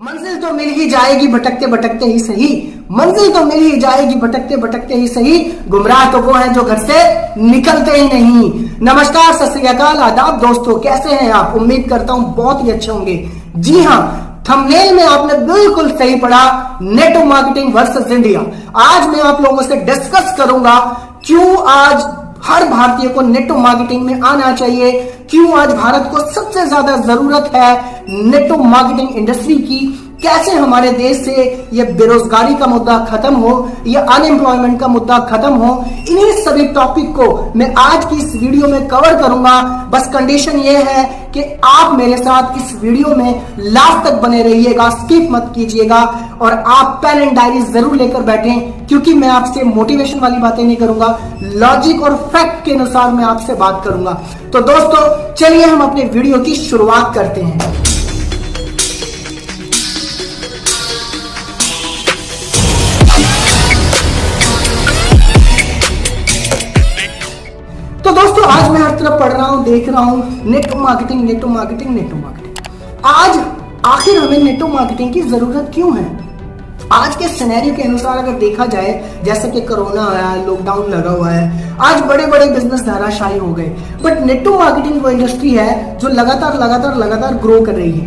मंजिल तो मिल ही जाएगी भटकते भटकते ही सही। मंजिल तो मिल ही जाएगी भटकते भटकते ही सही। गुमराह तो वो है जो घर से निकलते ही नहीं। नमस्कार, सत श्री अकाल, आदाब दोस्तों, कैसे हैं आप? उम्मीद करता हूं बहुत ही अच्छे होंगे। जी हाँ, थंबनेल में आपने बिल्कुल सही पढ़ा, नेटवर्क मार्केटिंग वर्सेस इंडिया। आज मैं आप लोगों से डिस्कस करूंगा क्यों आज हर भारतीय को नेटवर्क मार्केटिंग में आना चाहिए, क्यों आज भारत को सबसे ज्यादा जरूरत है नेटवर्क मार्केटिंग इंडस्ट्री की, कैसे हमारे देश से ये बेरोजगारी का मुद्दा खत्म हो, ये अनएम्प्लॉयमेंट का मुद्दा खत्म हो। इन्हीं सभी टॉपिक को मैं आज की इस वीडियो में कवर करूंगा। बस कंडीशन ये है कि आप मेरे साथ इस वीडियो में लास्ट तक बने रहिएगा, स्किप मत कीजिएगा और आप पेन एंड डायरी जरूर लेकर बैठें, क्योंकि मैं आपसे मोटिवेशन वाली बातें नहीं करूंगा, लॉजिक और फैक्ट के अनुसार मैं आपसे बात करूंगा। तो दोस्तों चलिए हम अपने वीडियो की शुरुआत करते हैं। तो दोस्तों आज मैं हर तरफ पढ़ रहा हूं, देख रहा हूं network marketing, network marketing, network marketing. आज आखिर हमें नेटवर्क मार्केटिंग की जरूरत क्यों है? आज के सिनेरियो के अनुसार अगर देखा जाए, जैसे कि कोरोना आया, लॉकडाउन लगा हुआ है, आज बड़े बड़े बिजनेस धराशायी हो गए, बट नेटवर्क मार्केटिंग वो इंडस्ट्री है जो लगातार ग्रो कर रही है।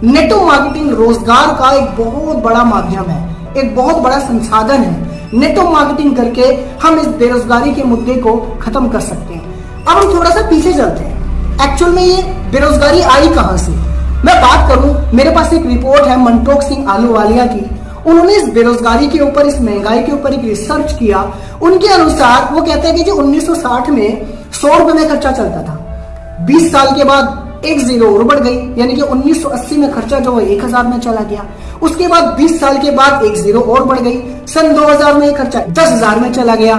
नेटवर्क मार्केटिंग रोजगार का एक बहुत बड़ा माध्यम है, एक बहुत बड़ा संसाधन है। नेटवर्क मार्केटिंग करके हम इस बेरोजगारी के मुद्दे को खत्म कर सकते हैं। अब हम थोड़ा सा पीछे चलते हैं, एक्चुअल में ये बेरोजगारी आई कहां से। मैं बात करूं, मेरे पास एक रिपोर्ट है मनटोक सिंह आलूवालिया की। उन्होंने इस बेरोजगारी के ऊपर, इस महंगाई के ऊपर एक रिसर्च किया। उनके अनुसार वो कहते हैं कि जो 1960 में 100 रुपए में खर्चा चलता था, 20 साल के बाद एक जीरो और बढ़ गई, यानी कि 1980 में खर्चा जो है 1000 में चला गया। उसके बाद 20 साल के बाद एक जीरो और बढ़ गई, सन 2000 में खर्चा 10,000 में चला गया।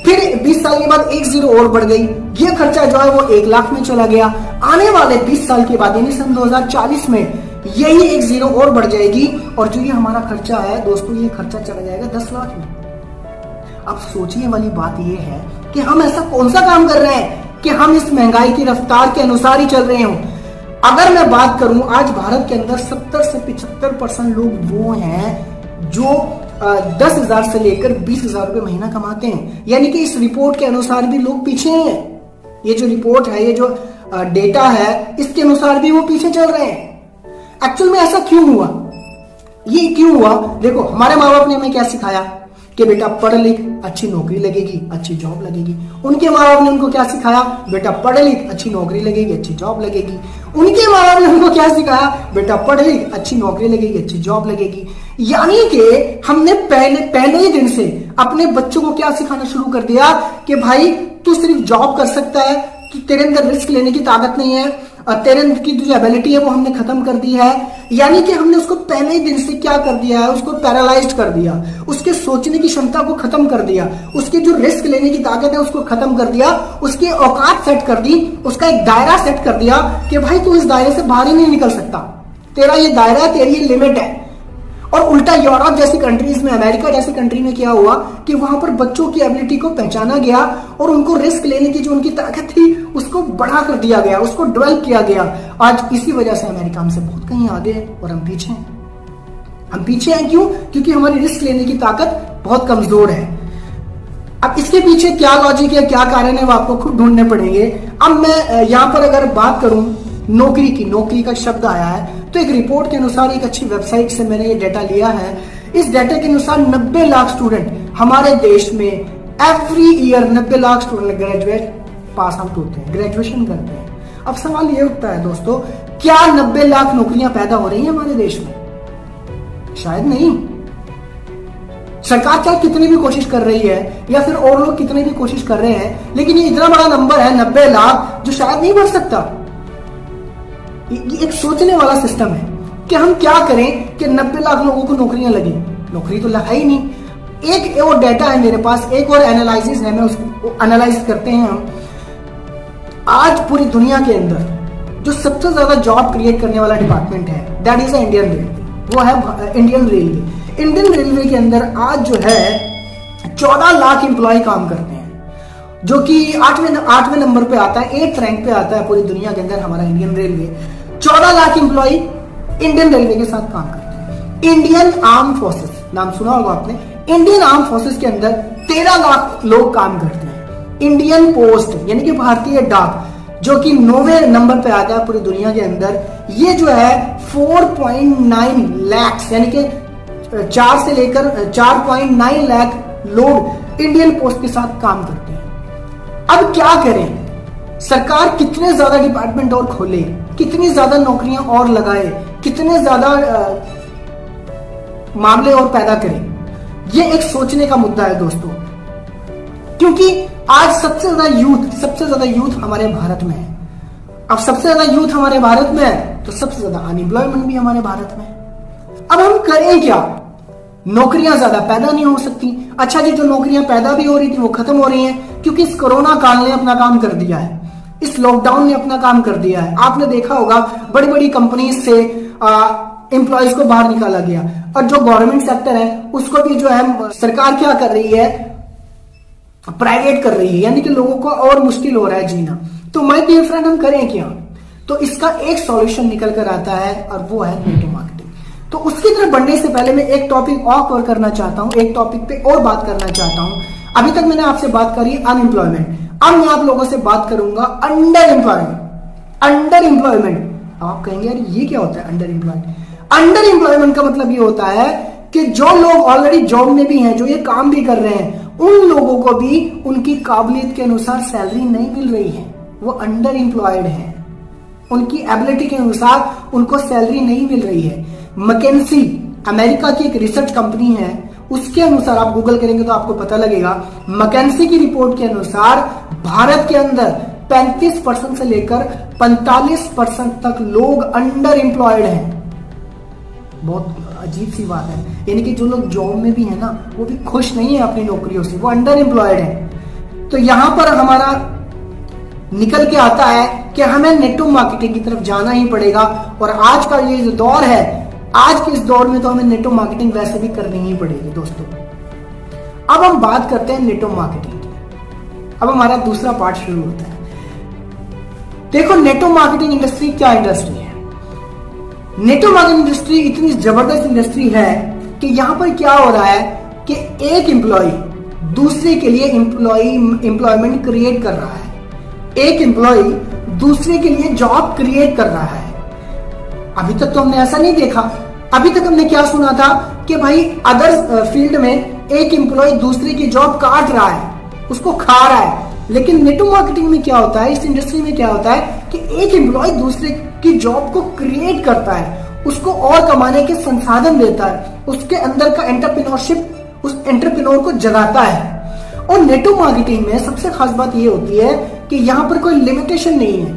फिर 20 साल के बाद एक जीरो और बढ़ गई, ये खर्चा जो है वो 1 लाख में चला गया। आने वाले 20 साल के बाद यानी सन 2040 में यही एक जीरो और बढ़ जाएगी और जो ये हमारा खर्चा है दोस्तों, ये खर्चा चला जाएगा 10 लाख में। अब सोचने वाली बात ये है कि हम ऐसा कौन सा काम कर रहे हैं कि हम इस महंगाई की रफ्तार के अनुसार ही चल रहे हो। अगर मैं बात करूं, आज भारत के अंदर 70 से 75% लोग वो हैं जो 10,000 से लेकर 20,000 रुपए महीना कमाते हैं, यानी कि इस रिपोर्ट के अनुसार भी लोग पीछे हैं। ये जो रिपोर्ट है, ये जो डेटा है, इसके अनुसार भी वो पीछे चल रहे हैं। एक्चुअल में ऐसा क्यों हुआ? ये क्यों हुआ? देखो, हमारे माँ बाप ने हमें क्या सिखाया कि बेटा पढ़ लिख, अच्छी नौकरी लगेगी, अच्छी जॉब लगेगी। उनके माँ बाप ने उनको क्या सिखाया? बेटा पढ़ लिख, अच्छी नौकरी लगेगी, अच्छी जॉब लगेगी। उनके माँ बाप ने उनको क्या सिखाया? बेटा पढ़ लिख, अच्छी नौकरी लगेगी, अच्छी जॉब लगेगी। यानी कि हमने पहले ही दिन से अपने बच्चों को क्या सिखाना शुरू कर दिया कि भाई तू सिर्फ जॉब कर सकता है, तेरे अंदर रिस्क लेने की ताकत नहीं है, तेरे अंदर की जो एबिलिटी है वो हमने खत्म कर दी है। यानी कि हमने उसको पहले ही दिन से क्या कर दिया है? उसको पैरालाइज्ड कर दिया, उसके सोचने की क्षमता को खत्म कर दिया, उसकी जो रिस्क लेने की ताकत है उसको खत्म कर दिया, उसकी औकात सेट कर दी, उसका एक दायरा सेट कर दिया कि भाई तू इस दायरे से बाहर ही नहीं निकल सकता, तेरा ये दायरा है, तेरी ये लिमिट है। और उल्टा यूरोप जैसी कंट्रीज में, अमेरिका जैसी कंट्री में क्या हुआ कि वहां पर बच्चों की एबिलिटी को पहचाना गया और उनको रिस्क लेने की जो उनकी ताकत थी उसको बढ़ा कर दिया गया, उसको डेवलप किया गया। आज इसी वजह से अमेरिका हमसे बहुत कहीं आगे है और हम पीछे हैं। हम पीछे हैं क्यों? क्योंकि हमारी रिस्क लेने की ताकत बहुत कमजोर है। अब इसके पीछे क्या लॉजिक है, क्या कारण है, वो आपको खुद ढूंढने पड़ेंगे। अब मैं यहां पर अगर बात करूं नौकरी की, नौकरी का शब्द आया है, तो एक रिपोर्ट के अनुसार, एक अच्छी वेबसाइट से मैंने ये डेटा लिया है। इस डेटा के अनुसार 90 लाख स्टूडेंट हमारे देश में every year 90 lakh student graduate pass out होते हैं, ग्रेजुएशन करते हैं। अब सवाल ये उठता है दोस्तों, क्या 90 लाख नौकरियां पैदा हो रही हैं हमारे देश में? शायद नहीं। सरकार चाहे कितनी भी कोशिश कर रही है या फिर और लोग कितनी भी कोशिश कर रहे हैं, लेकिन ये इतना बड़ा नंबर है 90 लाख जो शायद नहीं बढ़ सकता। ये एक सोचने वाला सिस्टम है कि हम क्या करें कि 90 लाख लोगों को नौकरियां लगे। नौकरी तो लगा ही नहीं। एक और डेटा है मेरे पास, एक और एनालिसिस है, मैं उसको एनालाइज करते हैं हम। आज पूरी दुनिया के अंदर जो सबसे ज्यादा जॉब क्रिएट करने वाला डिपार्टमेंट है, दैट इज इंडियन रेलवे, वो है इंडियन रेलवे। इंडियन रेलवे के अंदर आज जो है 14 लाख एम्प्लॉय काम करते हैं, जो कि 8वें नंबर पे आता है, 8th रैंक पे आता है पूरी दुनिया के अंदर हमारा Indian railway. 14 lakh employ Indian railway के साथ काम करते हैं। इंडियन आर्म फोर्सेस, नाम सुना होगा आपने। इंडियन आर्म फोर्सेस के अंदर 13 लाख लोग काम करते हैं। इंडियन पोस्ट यानी कि भारतीय डाक, जो कि 9वें नंबर पे आता है पूरी दुनिया के अंदर, ये जो है 4.9 लाख यानी कि 4 से लेकर 4.9 लाख लोग इंडियन पोस्ट के साथ काम करते हैं। अब क्या करें, सरकार कितने ज्यादा डिपार्टमेंट और खोले, कितनी ज्यादा नौकरियां और लगाए, कितने ज्यादा मामले और पैदा करें, ये एक सोचने का मुद्दा है दोस्तों। क्योंकि आज सबसे ज्यादा यूथ हमारे भारत में है। अब सबसे ज्यादा यूथ हमारे भारत में है तो सबसे ज्यादा अनएम्प्लॉयमेंट भी हमारे भारत में है। अब हम करें क्या? नौकरियां ज्यादा पैदा नहीं हो सकती। अच्छा जी, जो नौकरियां पैदा भी हो रही थी वो खत्म हो रही हैं क्योंकि इस कोरोना काल ने अपना काम कर दिया है, इस लॉकडाउन ने अपना काम कर दिया है। आपने देखा होगा बड़ी बड़ी कंपनी से एम्प्लॉयज को बाहर निकाला गया, और जो गवर्नमेंट सेक्टर है उसको भी जो है सरकार क्या कर रही है, प्राइवेट कर रही है, यानी कि लोगों को और मुश्किल हो रहा है जीना। तो माय डियर फ्रेंड, हम करें क्या? तो इसका एक सॉल्यूशन निकल कर आता है और वो है नेटो मार्केटिंग। तो उसकी तरफ बढ़ने से पहले मैं एक टॉपिक और कवर करना चाहता हूं, एक टॉपिक पे और बात करना चाहता हूं। अभी तक मैंने आपसे बात करी अनएम्प्लॉयमेंट, अब मैं आप लोगों से बात करूंगा अंडर एम्प्लॉयमेंट। आप कहेंगे यार ये क्या होता है अंडर एम्प्लॉयमेंट? अंडर एम्प्लॉयमेंट का मतलब ये होता है कि जो लोग ऑलरेडी जॉब में भी हैं, जो ये काम भी कर रहे हैं, उन लोगों को भी उनकी काबिलियत के अनुसार सैलरी नहीं मिल रही है, वो अंडर एम्प्लॉयड है। उनकी एबिलिटी के अनुसार उनको सैलरी नहीं मिल रही है। मैकेंसी अमेरिका की एक रिसर्च कंपनी है, उसके अनुसार आप गूगल करेंगे तो आपको पता लगेगा, मैकेंसी की रिपोर्ट के अनुसार भारत के अंदर 35% से लेकर 45% तक लोग अंडर एम्प्लॉयड हैं। बहुत अजीब सी बात है, यानी कि जो लोग जॉब में भी है ना, वो भी खुश नहीं है अपनी नौकरियों से, वो अंडर एम्प्लॉयड है। तो यहां पर हमारा निकल के आता है कि हमें नेटो मार्केटिंग की तरफ जाना ही पड़ेगा। और आज का ये जो दौर है, आज के इस दौर में तो हमें नेटो मार्केटिंग वैसे भी करनी ही पड़ेगी दोस्तों। अब हम बात करते हैं नेटो मार्केटिंग की। अब हमारा दूसरा पार्ट शुरू होता है। देखो, नेटो मार्केटिंग इंडस्ट्री क्या इंडस्ट्री है? नेटो मार्केटिंग इंडस्ट्री इतनी जबरदस्त इंडस्ट्री है कि यहां पर क्या हो रहा है कि एक एम्प्लॉय दूसरे के लिए एम्प्लॉयमेंट क्रिएट कर रहा है, एक एम्प्लॉय दूसरे के लिए जॉब क्रिएट कर रहा है। अभी तक तो हमने ऐसा नहीं देखा। अभी तक हमने क्या सुना था कि भाई अदर फील्ड में एक एम्प्लॉय दूसरे की जॉब काट रहा है, उसको खा रहा है। लेकिन नेटो मार्केटिंग में क्या होता है, इस इंडस्ट्री में क्या होता है कि एक एम्प्लॉय दूसरे की जॉब को क्रिएट करता है, उसको और कमाने के संसाधन देता है, उसके अंदर का एंटरप्रेन्योरशिप उस एंटरप्रेन्योर को जगाता है। और नेटो मार्केटिंग में सबसे खास बात ये होती है कि यहां पर कोई लिमिटेशन नहीं है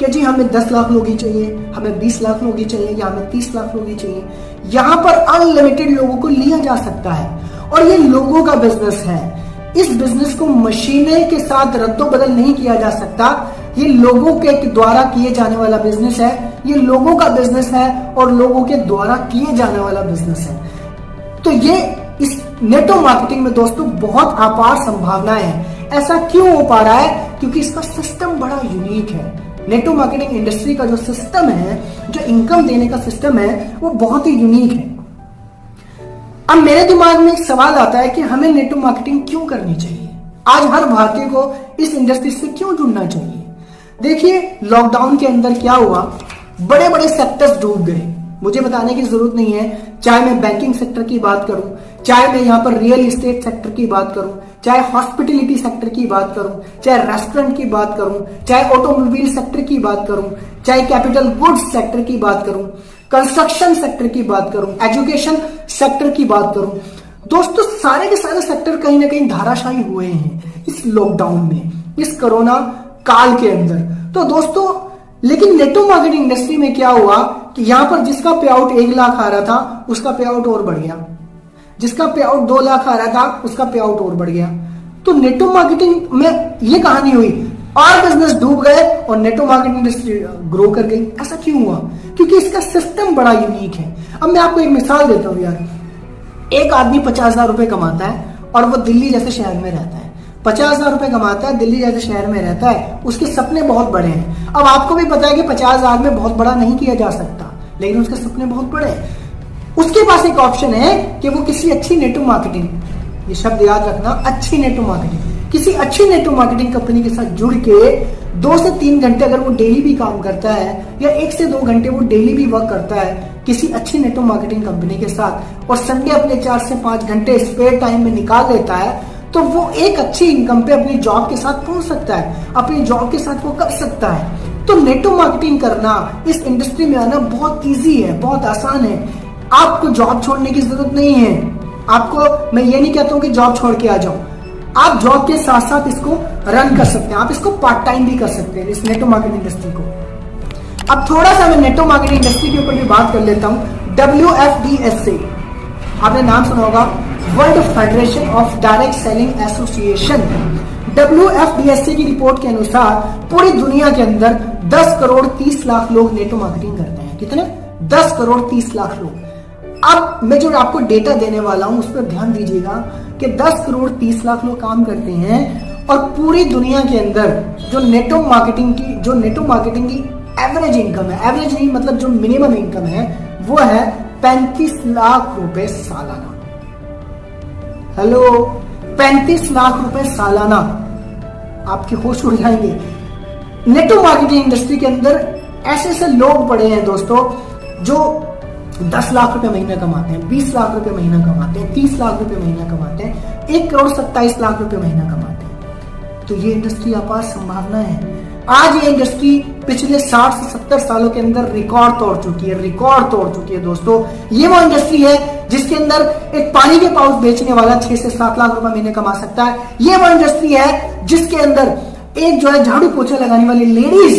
कि जी हमें 10 लाख लोग ही चाहिए, हमें 20 लाख लोग ही चाहिए, या हमें 30 लाख लोग ही चाहिए। यहां पर अनलिमिटेड लोगों को लिया जा सकता है और ये लोगों का बिजनेस है। इस बिजनेस को मशीनें के साथ रद्दो बदल नहीं किया जा सकता। ये लोगों के द्वारा किए जाने वाला बिजनेस है, ये लोगों का बिजनेस है और लोगों के द्वारा किए जाने वाला बिजनेस है। तो ये इस नेटो मार्केटिंग में दोस्तों बहुत अपार संभावनाएं हैं। ऐसा क्यों हो पा रहा है? क्योंकि इसका सिस्टम बड़ा यूनिक है। नेटो मार्केटिंग इंडस्ट्री का जो सिस्टम है, जो इनकम देने का सिस्टम है, वो बहुत ही यूनिक है। अब मेरे दिमाग में एक सवाल आता है कि हमें नेटो मार्केटिंग क्यों करनी चाहिए? आज हर भारतीय को इस इंडस्ट्री से क्यों जुड़ना चाहिए? देखिए, लॉकडाउन के अंदर क्या हुआ, बड़े बड़े सेक्टर्स डूब गए। मुझे बताने की जरूरत नहीं है, चाहे मैं बैंकिंग सेक्टर की बात करूं, चाहे मैं यहाँ पर रियल एस्टेट सेक्टर की बात करूं, चाहे हॉस्पिटलिटी सेक्टर की बात करूं, चाहे रेस्टोरेंट की बात करूं, चाहे ऑटोमोबाइल सेक्टर की बात करूं, चाहे कैपिटल गुड्स सेक्टर की बात करूं, कंस्ट्रक्शन सेक्टर की बात करूं, एजुकेशन सेक्टर की बात करूं। दोस्तों, सारे के सारे सेक्टर कहीं ना कहीं धाराशायी हुए हैं इस लॉकडाउन में, इस कोरोना काल के अंदर। तो दोस्तों, लेकिन नेटो मार्केटिंग इंडस्ट्री में क्या हुआ कि यहां पर जिसका पे आउट 1 लाख आ रहा था, उसका पे आउट और बढ़ गया। जिसका पे आउट 2 लाख आ रहा था, उसका पे आउट और बढ़ गया। तो नेटो मार्केटिंग में ये कहानी हुई, और बिजनेस डूब गए और नेटो मार्केटिंग इंडस्ट्री ग्रो कर गई। ऐसा क्यों हुआ? क्योंकि इसका सिस्टम बड़ा यूनिक है। अब मैं आपको एक मिसाल देता हूं यार। एक आदमी 50,000 रुपए कमाता है और वो दिल्ली जैसे शहर में रहता है। 50,000 रुपए कमाता है, दिल्ली जैसे शहर में रहता है, उसके सपने बहुत बड़े हैं। अब आपको भी पता है कि 50,000 में बहुत बड़ा नहीं किया जा सकता, लेकिन उसके सपने बहुत बड़े हैं। उसके पास एक ऑप्शन है कि वो किसी अच्छी नेटवर्क मार्केटिंग, ये शब्द याद रखना, अच्छी नेटवर्क मार्केटिंग, किसी अच्छी नेटवर्क मार्केटिंग कंपनी के साथ जुड़ के 2 से 3 घंटे अगर वो डेली भी काम करता है या 1 से 2 घंटे वो डेली भी वर्क करता है किसी अच्छी नेटवर्क मार्केटिंग कंपनी के साथ, और संडे अपने 4 से 5 घंटे स्पेयर टाइम में निकाल देता है, तो वो एक अच्छी इनकम पे अपनी जॉब के साथ पहुंच सकता है, अपनी जॉब के साथ वो कर सकता है। तो नेटवर्क मार्केटिंग करना, इस इंडस्ट्री में आना बहुत ईजी है, बहुत आसान है। आपको जॉब छोड़ने की जरूरत नहीं है। आपको मैं ये नहीं कहता हूं कि जॉब छोड़ के आ जाओ, आप जॉब के साथ साथ इसको रन कर सकते हैं, आप इसको पार्ट टाइम भी कर सकते हैं, इस नेटवर्क मार्केटिंग इंडस्ट्री को। अब थोड़ा सा मैं नेटवर्क मार्केटिंग इंडस्ट्री के ऊपर भी बात कर लेता हूं। WFDSA, आपने नाम सुना होगा, world federation of direct selling association. WFDSA की रिपोर्ट के अनुसार पूरी दुनिया के अंदर 10 करोड़ 30 लाख लोग नेटवर्क मार्केटिंग करते हैं। कितने? 10 करोड़ 30 लाख लोग। अब मैं जो आपको डेटा देने वाला हूं उस पर ध्यान दीजिएगा कि 10 करोड़ 30 लाख लोग काम करते हैं, और पूरी दुनिया के अंदर जो नेटवर्क मार्केटिंग की एवरेज इनकम है, एवरेज नहीं मतलब जो मिनिमम इनकम है, वो है 35 लाख रुपए सालाना। हेलो, 35 लाख रुपए सालाना, आपके होश उड़ जाएंगे। नेटवर्क मार्केटिंग इंडस्ट्री के अंदर ऐसे ऐसे लोग पड़े हैं दोस्तों जो 10 लाख रुपए महीना कमाते हैं, 20 लाख रुपए महीना कमाते हैं, 30 लाख रुपए महीना कमाते हैं, 1 करोड़ 27 लाख रुपए महीना कमाते हैं। तो ये इंडस्ट्री आपार संभावना है। आज ये इंडस्ट्री पिछले 60 से 70 सालों के अंदर रिकॉर्ड तोड़ चुकी है दोस्तों। ये वो इंडस्ट्री है जिसके अंदर एक पानी के पाउच बेचने वाला 6 से 7 लाख रुपए महीने कमा सकता है। ये वो इंडस्ट्री है जिसके अंदर एक जो है झाड़ू पोछा लगाने वाली लेडीज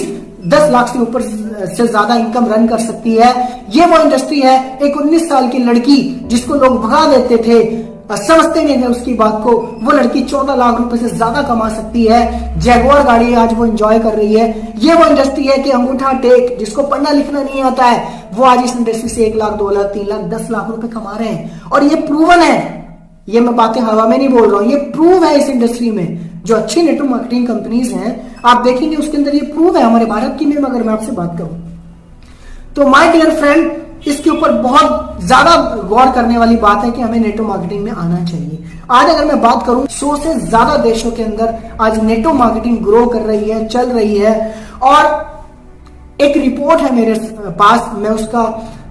10 लाख से ऊपर से ज्यादा इनकम रन कर सकती है। ये वो इंडस्ट्री है एक 19 साल की लड़की जिसको लोग भगा देते थे, समझते नहीं थे उसकी बात को, वो लड़की 14 लाख रुपए से ज्यादा कमा सकती है। जैगुआर गाड़ी आज वो एंजॉय कर रही है। ये वो इंडस्ट्री है कि अंगूठा टेक, जिसको पढ़ना लिखना नहीं आता है, वो आज इस इंडस्ट्री से 1 लाख 2 लाख 3 लाख 10 लाख रुपए कमा रहे हैं। और ये प्रूवन है, ये मैं बातें हवा में नहीं बोल रहा हूं, ये प्रूव है। इस इंडस्ट्री में जो अच्छी नेटवर्क मार्केटिंग कंपनीज हैं, आप देखेंगे उसके अंदर ये प्रूव है। हमारे भारत की में अगर मैं आपसे बात करूं तो माय डियर फ्रेंड, इसके ऊपर बहुत ज्यादा गौर करने वाली बात है कि हमें नेटवर्क मार्केटिंग में आना चाहिए। आज अगर मैं बात करूं 100 से ज्यादा देशों के अंदर आज नेटवर्क मार्केटिंग ग्रो कर रही है, चल रही है। और एक रिपोर्ट है मेरे पास, मैं उसका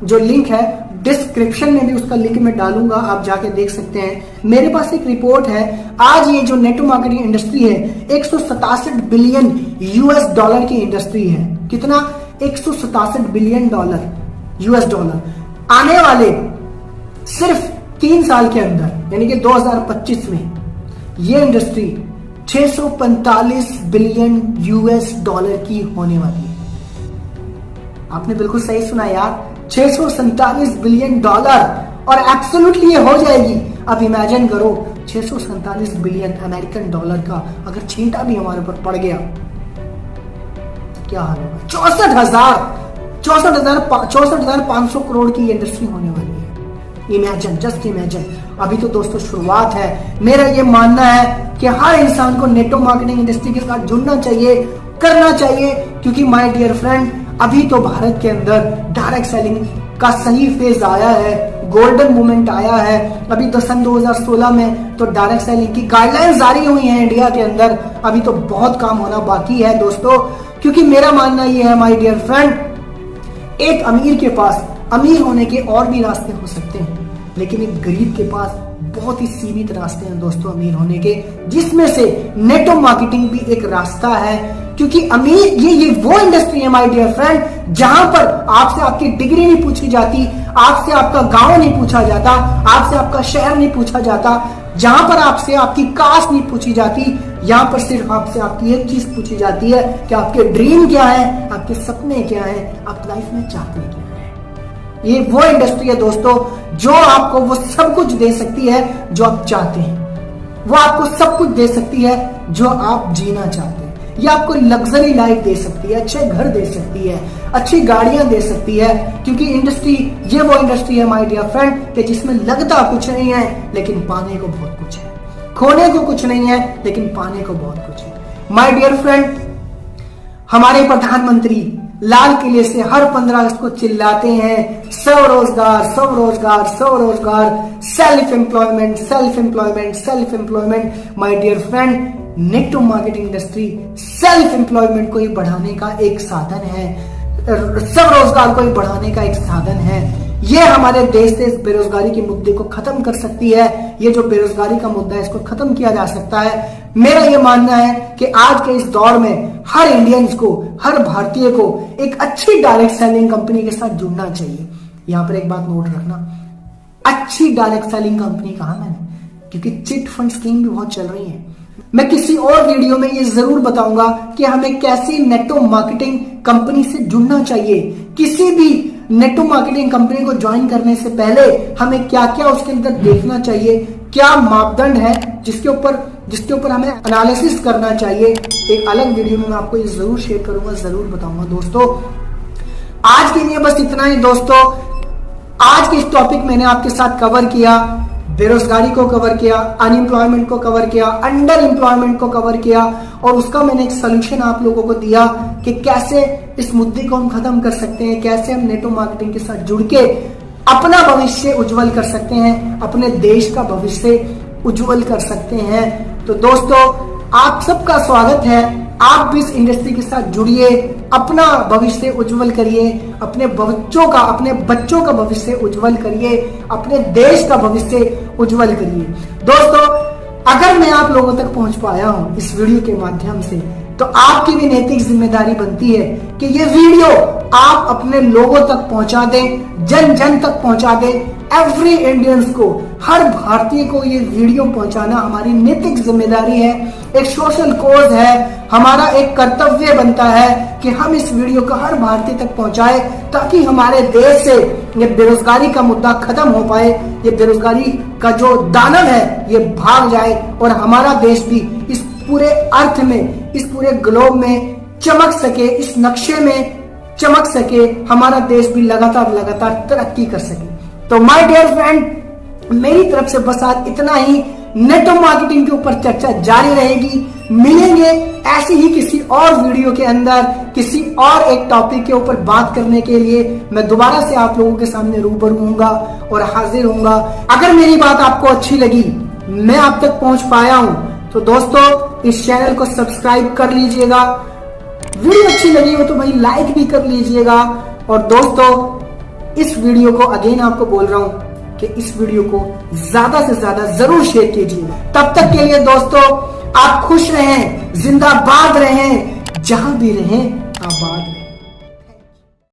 जो लिंक है डिस्क्रिप्शन में भी उसका लिंक मैं डालूंगा, आप जाके देख सकते हैं। मेरे पास एक रिपोर्ट है, आज ये जो नेटवर्क मार्केटिंग इंडस्ट्री है 167 बिलियन यूएस डॉलर की इंडस्ट्री है। कितना? 167 बिलियन डॉलर यूएस डॉलर। आने वाले सिर्फ 3 साल के अंदर यानी कि 2025 में ये इंडस्ट्री 645 बिलियन यूएस डॉलर की होने वाली है। आपने बिल्कुल सही सुना यार, 647 बिलियन डॉलर, और एब्सोल्युटली ये हो जाएगी। अब इमेजिन करो 647 बिलियन अमेरिकन डॉलर का अगर छींटा भी हमारे ऊपर पड़ गया क्या हाल होगा। 64,500 करोड़ की इंडस्ट्री होने वाली है। Imagine, just imagine. अभी तो दोस्तों शुरुआत है। मेरा ये मानना है कि हर इंसान को नेटवर्क मार्केटिंग इंडस्ट्री के साथ जुड़ना चाहिए, करना चाहिए, क्योंकि माय डियर फ्रेंड अभी तो भारत के अंदर डायरेक्ट सेलिंग का सही फेज आया है, गोल्डन मोमेंट आया है। अभी तो सन 2016 में तो डायरेक्ट सेलिंग की गाइडलाइंस जारी हुई हैं इंडिया के अंदर। अभी तो बहुत काम होना बाकी है दोस्तों, क्योंकि मेरा मानना यह है माय डियर फ्रेंड, एक अमीर के पास अमीर होने के और भी रास्ते हो सकते हैं, लेकिन एक गरीब के पास बहुत ही सीमित रास्ते हैं दोस्तों अमीर होने के, जिसमें से नेटवर्क मार्केटिंग भी एक रास्ता है। क्योंकि अमीर ये वो इंडस्ट्री है माय डियर फ्रेंड जहां पर आपसे आपकी डिग्री नहीं पूछी जाती, आपसे आपका गांव नहीं पूछा जाता, आपसे आपका शहर नहीं पूछा जाता, जहां पर आपसे आपकी कास्ट नहीं पूछी जाती। यहां पर सिर्फ आपसे आपकी एक चीज पूछी जाती है कि आपके ड्रीम क्या है, आपके सपने क्या है, आप लाइफ में चाहते क्या है। ये वो इंडस्ट्री है दोस्तों जो आपको वो सब कुछ दे सकती है जो आप चाहते हैं। वो आपको सब कुछ दे सकती है जो आप जीना चाहते हैं। ये आपको लग्जरी लाइफ दे सकती है, अच्छे घर दे सकती है, अच्छी गाड़ियां दे सकती है। क्योंकि इंडस्ट्री ये वो इंडस्ट्री है माय डियर फ्रेंड कि जिसमें लगता कुछ नहीं है लेकिन पाने को बहुत कुछ है, खोने को कुछ नहीं है लेकिन पाने को बहुत कुछ है। माय डियर फ्रेंड, हमारे प्रधानमंत्री लाल किले से हर 15 अगस्त को चिल्लाते हैं स्वरोजगार स्वरोजगार स्वरोजगार, self employment self employment self employment. My dear friend, network marketing industry self employment को ही बढ़ाने का एक साधन है, स्वरोजगार को ही बढ़ाने का एक साधन है। ये हमारे देश से इस बेरोजगारी के मुद्दे को खत्म कर सकती है। ये जो बेरोजगारी का मुद्दा है इसको खत्म किया जा सकता है। मेरा ये मानना है कि आज के इस दौर में हर इंडियंस को, हर भारतीय को एक अच्छी डायरेक्ट सेलिंग कंपनी के साथ जुड़ना चाहिए। यहां पर एक बात नोट रखना, अच्छी डायरेक्ट सेलिंग कंपनी कहा मैंने, क्योंकि चिट फंड स्कीम भी बहुत चल रही है। मैं किसी और वीडियो में ये जरूर बताऊंगा कि हमें कैसी नेटवर्क मार्केटिंग कंपनी से जुड़ना चाहिए। किसी भी नेटवर्क मार्केटिंग कंपनी को ज्वाइन करने से पहले हमें क्या क्या उसके अंदर देखना चाहिए, क्या मापदंड है जिसके ऊपर हमें एनालिसिस करना चाहिए। एक अलग वीडियो में मैं आपको ये जरूर शेयर करूंगा, जरूर बताऊंगा। दोस्तों आज के लिए बस इतना ही। दोस्तों आज के इस टॉपिक मैंने आपके साथ कवर किया, बेरोजगारी को कवर किया, अनएम्प्लॉयमेंट को कवर किया, अंडर एम्प्लॉयमेंट को कवर किया, और उसका मैंने एक सोल्यूशन आप लोगों को दिया कि कैसे इस मुद्दे को हम खत्म कर सकते हैं, कैसे हम नेटवर्क मार्केटिंग के साथ जुड़ के अपना भविष्य उज्जवल कर सकते हैं, अपने देश का भविष्य उज्जवल कर सकते हैं। तो दोस्तों आप सबका स्वागत है, आप भी इस इंडस्ट्री के साथ जुड़िए, अपना भविष्य उज्जवल करिए, अपने बच्चों का भविष्य उज्जवल करिए, अपने देश का भविष्य उज्जवल करिए। दोस्तों अगर मैं आप लोगों तक पहुंच पाया हूं इस वीडियो के माध्यम से, तो आपकी भी नैतिक जिम्मेदारी बनती है कि ये वीडियो आप अपने लोगों तक पहुंचा दें, जन जन तक पहुंचा दें। एवरी इंडियंस को, हर भारतीय को ये वीडियो पहुंचाना हमारी नैतिक जिम्मेदारी है, एक सोशल कोज है, हमारा एक कर्तव्य बनता है कि हम इस वीडियो को हर भारतीय तक पहुंचाए, ताकि हमारे देश से ये बेरोजगारी का मुद्दा खत्म हो पाए, ये बेरोजगारी का जो दानव है ये भाग जाए, और हमारा देश भी इस पूरे अर्थ में, इस पूरे ग्लोब में चमक सके, इस नक्शे में चमक सके, हमारा देश भी लगातार तरक्की कर सके। तो माय डियर फ्रेंड, मेरी तरफ से बस आज इतना ही। नेटवर्क मार्केटिंग के ऊपर चर्चा जारी रहेगी, मिलेंगे ऐसी ही किसी और वीडियो के अंदर, किसी और एक टॉपिक के ऊपर बात करने के लिए मैं दोबारा से आप लोगों के सामने रूबरू होऊंगा और हाजिर होऊंगा। अगर मेरी बात आपको अच्छी लगी, मैं आप तक पहुंच पाया हूं, तो दोस्तों इस चैनल को सब्सक्राइब कर लीजिएगा, वीडियो अच्छी लगी हो तो भाई लाइक भी कर लीजिएगा, और दोस्तों इस वीडियो को अगेन आपको बोल रहा हूं कि इस वीडियो को ज्यादा से ज्यादा जरूर शेयर कीजिए। तब तक के लिए दोस्तों आप खुश रहें, जिंदाबाद रहें, जहां भी रहें आबाद।